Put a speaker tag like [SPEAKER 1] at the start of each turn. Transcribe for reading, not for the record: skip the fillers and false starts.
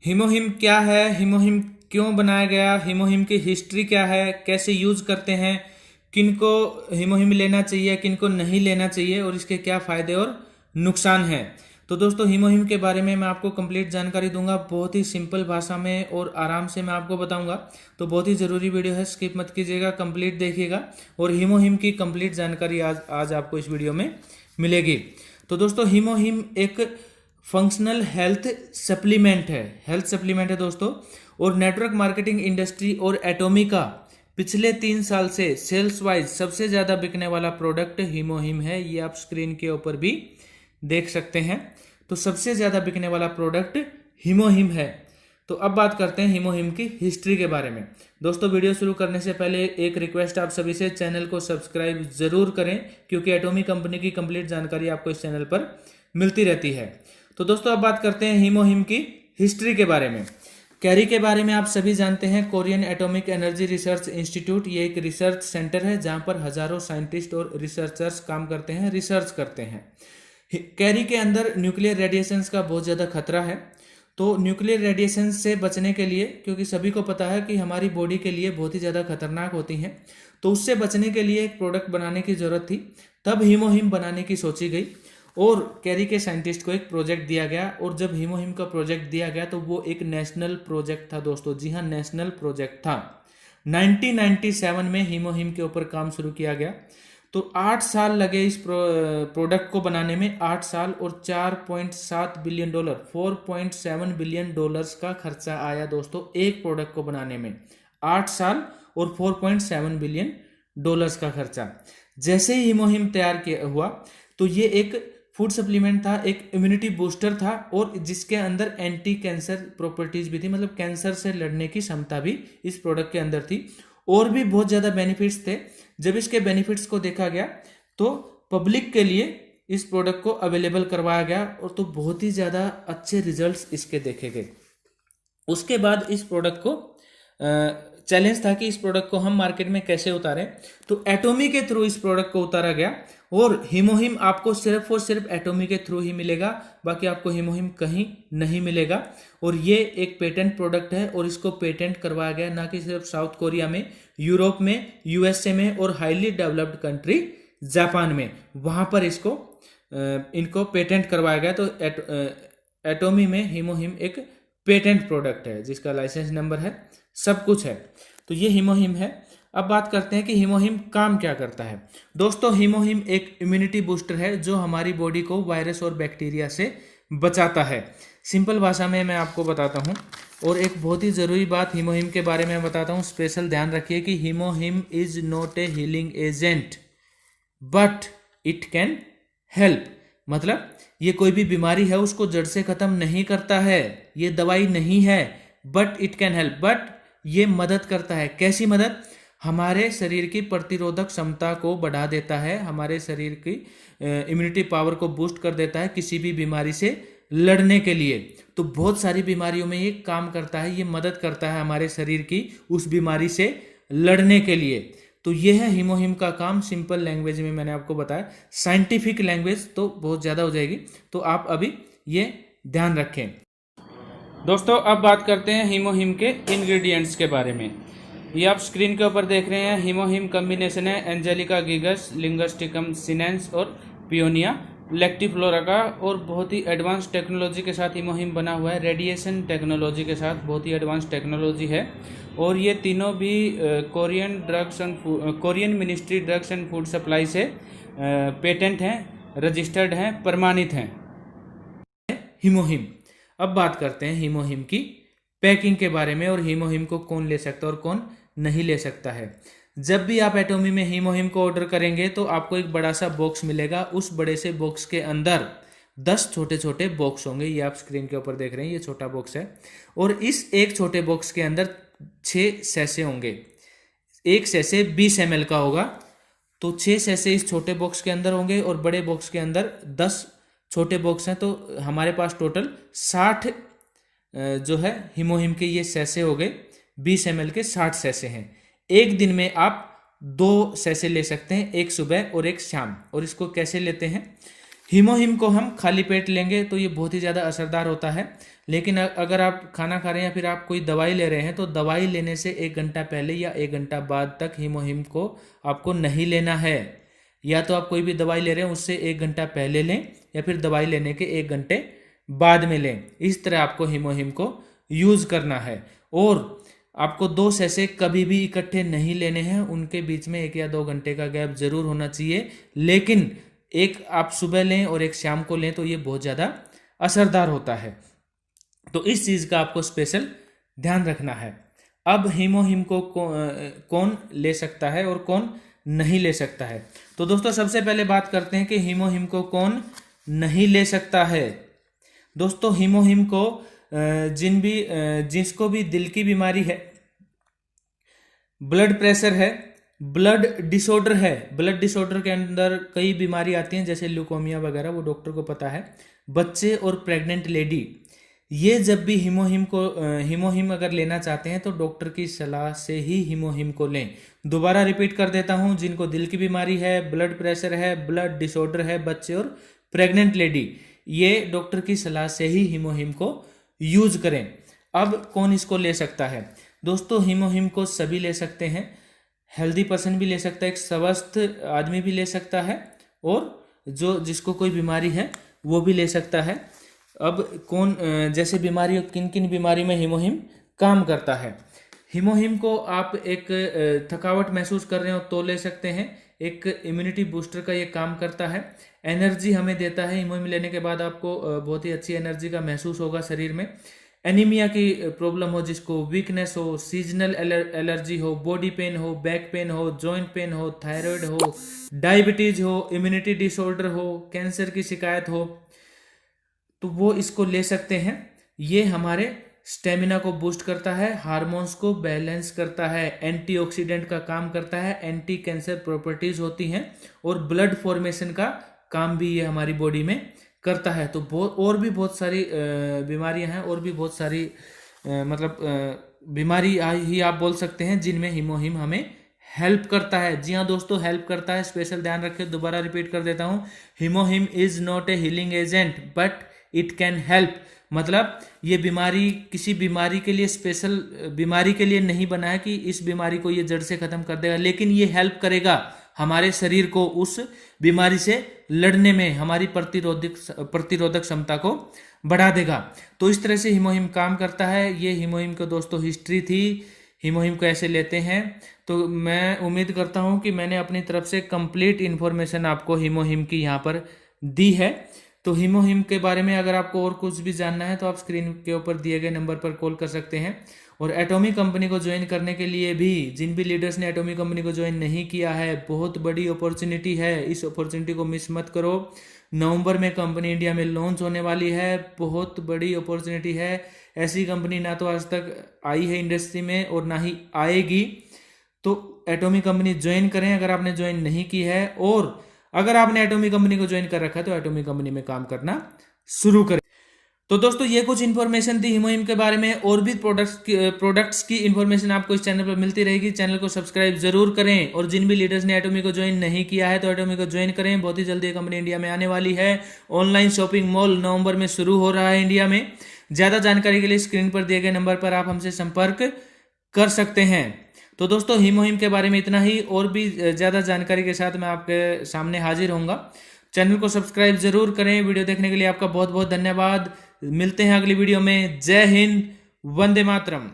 [SPEAKER 1] हीमोहिम क्या है, हीमोहिम क्यों बनाया गया, हीमोहिम की हिस्ट्री क्या है, कैसे यूज करते हैं, किनको हीमोहिम लेना चाहिए, किनको नहीं लेना चाहिए और इसके क्या फायदे और नुकसान हैं। तो दोस्तों हीमोहिम के बारे में मैं आपको कंप्लीट जानकारी दूंगा, बहुत ही सिंपल भाषा में और आराम से मैं आपको बताऊंगा। तो बहुत ही ज़रूरी वीडियो है, स्किप मत कीजिएगा, कंप्लीट देखिएगा और हीमोहिम की कंप्लीट जानकारी आज आपको इस वीडियो में मिलेगी। तो दोस्तों हीमोहिम एक फंक्शनल हेल्थ सप्लीमेंट है, दोस्तों। और नेटवर्क मार्केटिंग इंडस्ट्री और एटोमी का पिछले 3 साल से सेल्स वाइज सबसे ज़्यादा बिकने वाला प्रोडक्ट हीमोहिम है। ये आप स्क्रीन के ऊपर भी देख सकते हैं। तो सबसे ज़्यादा बिकने वाला प्रोडक्ट हीमोहिम है। तो अब बात करते हैं हीमोहिम की हिस्ट्री के बारे में। दोस्तों वीडियो शुरू करने से पहले एक रिक्वेस्ट आप सभी से, चैनल को सब्सक्राइब जरूर करें क्योंकि एटोमी कंपनी की कंप्लीट जानकारी आपको इस चैनल पर मिलती रहती है। तो दोस्तों अब बात करते हैं हीमोहिम की हिस्ट्री के बारे में। कैरी के बारे में आप सभी जानते हैं, Korean atomic energy research institute. ये एक रिसर्च सेंटर है जहां पर हजारों साइंटिस्ट और रिसर्चर्स काम करते हैं, रिसर्च करते हैं। कैरी के अंदर न्यूक्लियर रेडिएशंस का बहुत ज़्यादा खतरा है। तो न्यूक्लियर रेडिएशन से बचने के लिए, क्योंकि सभी को पता है कि हमारी बॉडी के लिए बहुत ही ज़्यादा खतरनाक होती हैं, तो उससे बचने के लिए एक प्रोडक्ट बनाने की ज़रूरत थी। तब हीमोहिम बनाने की सोची गई और कैरी के साइंटिस्ट को एक प्रोजेक्ट दिया गया। और जब हीमोहिम का प्रोजेक्ट दिया गया तो वो एक नेशनल प्रोजेक्ट था दोस्तों। जी हाँ, नेशनल प्रोजेक्ट था। 1997 में हीमोहिम के ऊपर काम शुरू किया गया। तो 8 साल लगे इस प्रोडक्ट को बनाने में, 8 साल और $4.7 बिलियन, $4.7 बिलियन का खर्चा आया दोस्तों एक प्रोडक्ट को बनाने में। 8 साल और $4.7 बिलियन का खर्चा। जैसे ही हीमोहिम तैयार किया हुआ तो ये एक फूड सप्लीमेंट था, एक इम्यूनिटी बूस्टर था और जिसके अंदर एंटी कैंसर प्रॉपर्टीज भी थी, मतलब कैंसर से लड़ने की क्षमता भी इस प्रोडक्ट के अंदर थी। और भी बहुत ज़्यादा बेनिफिट्स थे। जब इसके बेनिफिट्स को देखा गया तो पब्लिक के लिए इस प्रोडक्ट को अवेलेबल करवाया गया और तो बहुत ही ज़्यादा अच्छे रिजल्ट्स इसके देखे गए। उसके बाद इस प्रोडक्ट को चैलेंज था कि इस प्रोडक्ट को हम मार्केट में कैसे उतारें। तो एटोमी के थ्रू इस प्रोडक्ट को उतारा गया और हीमोहिम आपको सिर्फ और सिर्फ एटोमी के थ्रू ही मिलेगा, बाकी आपको हीमोहिम कहीं नहीं मिलेगा। और ये एक पेटेंट प्रोडक्ट है और इसको पेटेंट करवाया गया ना कि सिर्फ साउथ कोरिया में, यूरोप में, यूएसए में और हाईली डेवलप्ड कंट्री जापान में, वहां पर इनको पेटेंट करवाया गया। तो एटोमी में हीमोहिम एक पेटेंट प्रोडक्ट है जिसका लाइसेंस नंबर है, सब कुछ है। तो ये हीमोहिम है। अब बात करते हैं कि हीमोहिम काम क्या करता है। दोस्तों हीमोहिम एक इम्यूनिटी बूस्टर है जो हमारी बॉडी को वायरस और बैक्टीरिया से बचाता है। सिंपल भाषा में मैं आपको बताता हूँ। और एक बहुत ही ज़रूरी बात हीमोहिम के बारे में बताता हूँ, स्पेशल ध्यान रखिए कि हीमोहिम is not a healing agent but it can help. मतलब ये कोई भी बीमारी है उसको जड़ से खत्म नहीं करता है, ये दवाई नहीं है, but it can help, but ये मदद करता है। कैसी मदद? हमारे शरीर की प्रतिरोधक क्षमता को बढ़ा देता है, हमारे शरीर की इम्यूनिटी पावर को बूस्ट कर देता है किसी भी बीमारी से लड़ने के लिए। तो बहुत सारी बीमारियों में ये काम करता है, ये मदद करता है हमारे शरीर की उस बीमारी से लड़ने के लिए। तो ये है हीमोहिम का काम। सिंपल लैंग्वेज में मैंने आपको बताया, साइंटिफिक लैंग्वेज तो बहुत ज़्यादा हो जाएगी, तो आप अभी ये ध्यान रखें। दोस्तों अब बात करते हैं हीमोहिम के इंग्रेडिएंट्स के बारे में। ये आप स्क्रीन के ऊपर देख रहे हैं, हीमोहिम कम्बिनेशन है एंजेलिका गिगस, लिंगस्टिकम सिनेंस और पियोनिया लेक्टिफ्लोरा का। और बहुत ही एडवांस टेक्नोलॉजी के साथ हीमोहिम बना हुआ है, रेडिएशन टेक्नोलॉजी के साथ, बहुत ही एडवांस टेक्नोलॉजी है। और ये तीनों भी Korean ministry drugs and food supply से पेटेंट हैं, रजिस्टर्ड हैं, प्रमाणित हैं हीमोहिम। अब बात करते हैं हीमोहिम की पैकिंग के बारे में और हीमोहिम को कौन ले सकता है और कौन नहीं ले सकता है। जब भी आप एटोमी में हीमोहिम को ऑर्डर करेंगे तो आपको एक बड़ा सा बॉक्स मिलेगा। उस बड़े से बॉक्स के अंदर 10 छोटे छोटे बॉक्स होंगे। ये आप स्क्रीन के ऊपर देख रहे हैं, ये छोटा बॉक्स है। और इस एक छोटे बॉक्स के अंदर 6 सैसे होंगे। एक सैसे 20 ml का होगा, तो 6 सैसे इस छोटे बॉक्स के अंदर होंगे और बड़े बॉक्स के अंदर 10 छोटे बॉक्स हैं। तो हमारे पास टोटल 60 जो है हीमोहिम के ये सैसे हो गए। 20 ml के 60 सैसे हैं। एक दिन में आप 2 सैसे ले सकते हैं, एक सुबह और एक शाम। और इसको कैसे लेते हैं? हीमोहिम को हम खाली पेट लेंगे तो ये बहुत ही ज़्यादा असरदार होता है। लेकिन अगर आप खाना खा रहे हैं या फिर आप कोई दवाई ले रहे हैं तो दवाई लेने से 1 घंटा पहले या 1 घंटा बाद तक हीमोहिम को आपको नहीं लेना है। या तो आप कोई भी दवाई ले रहे हैं उससे 1 घंटा पहले लें या फिर दवाई लेने के 1 घंटे बाद में लें। इस तरह आपको हीमोहिम को यूज़ करना है। और आपको 2 सैसे कभी भी इकट्ठे नहीं लेने हैं, उनके बीच में 1 या 2 घंटे का गैप जरूर होना चाहिए। लेकिन एक आप सुबह लें और एक शाम को लें तो ये बहुत ज़्यादा असरदार होता है। तो इस चीज़ का आपको स्पेशल ध्यान रखना है। अब हीमोहिम को कौन ले सकता है और कौन नहीं ले सकता है। तो दोस्तों सबसे पहले बात करते हैं कि हीमोहिम को कौन नहीं ले सकता है। दोस्तों हीमोहिम को जिसको भी दिल की बीमारी है, ब्लड प्रेशर है, ब्लड डिसऑर्डर है, ब्लड डिसऑर्डर के अंदर कई बीमारी आती हैं जैसे ल्यूकोमिया वगैरह, वो डॉक्टर को पता है। बच्चे और प्रेग्नेंट लेडी, ये जब भी हीमोहिम अगर लेना चाहते हैं तो डॉक्टर की सलाह से ही हीमोहिम को लें। दोबारा रिपीट कर देता हूं, जिनको दिल की बीमारी है, ब्लड प्रेशर है, ब्लड डिसऑर्डर है, बच्चे और प्रेग्नेंट लेडी, ये डॉक्टर की सलाह से ही हीमोहिम को यूज करें। अब कौन इसको ले सकता है। दोस्तों हीमोहिम को सभी ले सकते हैं, हेल्दी पर्सन भी ले सकता है, एक स्वस्थ आदमी भी ले सकता है, और जिसको कोई बीमारी है वो भी ले सकता है। अब जैसे बीमारी, किन किन बीमारी में हीमोहिम काम करता है। हीमोहिम को आप एक थकावट महसूस कर रहे हो तो ले सकते हैं। एक इम्यूनिटी बूस्टर का ये काम करता है, एनर्जी हमें देता है। हीमोहिम लेने के बाद आपको बहुत ही अच्छी एनर्जी का महसूस होगा शरीर में। एनीमिया की प्रॉब्लम हो, जिसको वीकनेस हो, सीजनल एलर्जी हो, बॉडी पेन हो, बैक पेन हो, जॉइंट पेन हो, थायराइड हो, डायबिटीज हो, इम्यूनिटी डिसऑर्डर हो, कैंसर की शिकायत हो, तो वो इसको ले सकते हैं। ये हमारे स्टेमिना को बूस्ट करता है, हार्मोन्स को बैलेंस करता है, एंटीऑक्सीडेंट का काम करता है, एंटी कैंसर प्रॉपर्टीज होती हैं, और ब्लड फॉर्मेशन का काम भी ये हमारी बॉडी में करता है। तो और भी बहुत सारी बीमारियां हैं, और भी बहुत सारी बीमारी ही आप बोल सकते हैं जिनमें हीमोहिम हमें हेल्प करता है। जी हाँ दोस्तों, हेल्प करता है। स्पेशल ध्यान रखें, दोबारा रिपीट कर देता हूँ, हीमोहिम is not a healing agent but it can help. मतलब ये बीमारी किसी बीमारी के लिए, स्पेशल बीमारी के लिए नहीं बना है कि इस बीमारी को ये जड़ से खत्म कर देगा, लेकिन ये हेल्प करेगा हमारे शरीर को उस बीमारी से लड़ने में, हमारी प्रतिरोधक क्षमता को बढ़ा देगा। तो इस तरह से हीमोहिम काम करता है। ये हीमोहिम को दोस्तों हिस्ट्री थी, हीमोहिम को ऐसे लेते हैं। तो मैं उम्मीद करता हूं कि मैंने अपनी तरफ से कंप्लीट इन्फॉर्मेशन आपको हीमोहिम की यहाँ पर दी है। तो हीमोहिम के बारे में अगर आपको और कुछ भी जानना है तो आप स्क्रीन के ऊपर दिए गए नंबर पर कॉल कर सकते हैं। और एटॉमिक कंपनी को ज्वाइन करने के लिए भी, जिन भी लीडर्स ने एटॉमिक कंपनी को ज्वाइन नहीं किया है, बहुत बड़ी अपॉर्चुनिटी है, इस अपॉर्चुनिटी को मिस मत करो। नवंबर में कंपनी इंडिया में लॉन्च होने वाली है, बहुत बड़ी अपॉर्चुनिटी है। ऐसी कंपनी ना तो आज तक आई है इंडस्ट्री में और ना ही आएगी। तो एटॉमिक कंपनी ज्वाइन करें अगर आपने ज्वाइन नहीं की है, और अगर आपने एटॉमिक कंपनी को ज्वाइन कर रखा है तो एटॉमिक कंपनी में काम करना शुरू करें। तो दोस्तों ये कुछ इन्फॉर्मेशन थी हीमोहिम के बारे में। और भी प्रोडक्ट्स की इन्फॉर्मेशन आपको इस चैनल पर मिलती रहेगी। चैनल को सब्सक्राइब जरूर करें, और जिन भी लीडर्स ने एटॉमिक को ज्वाइन नहीं किया है तो एटॉमिक को ज्वाइन करें। बहुत ही जल्दी कंपनी इंडिया में आने वाली है। ऑनलाइन शॉपिंग मॉल नवंबर में शुरू हो रहा है इंडिया में। ज्यादा जानकारी के लिए स्क्रीन पर दिए गए नंबर पर आप हमसे संपर्क कर सकते हैं। तो दोस्तों हीमोहिम के बारे में इतना ही, और भी ज्यादा जानकारी के साथ मैं आपके सामने हाजिर होऊंगा। चैनल को सब्सक्राइब जरूर करें। वीडियो देखने के लिए आपका बहुत बहुत धन्यवाद। मिलते हैं अगली वीडियो में। जय हिंद, वंदे मातरम।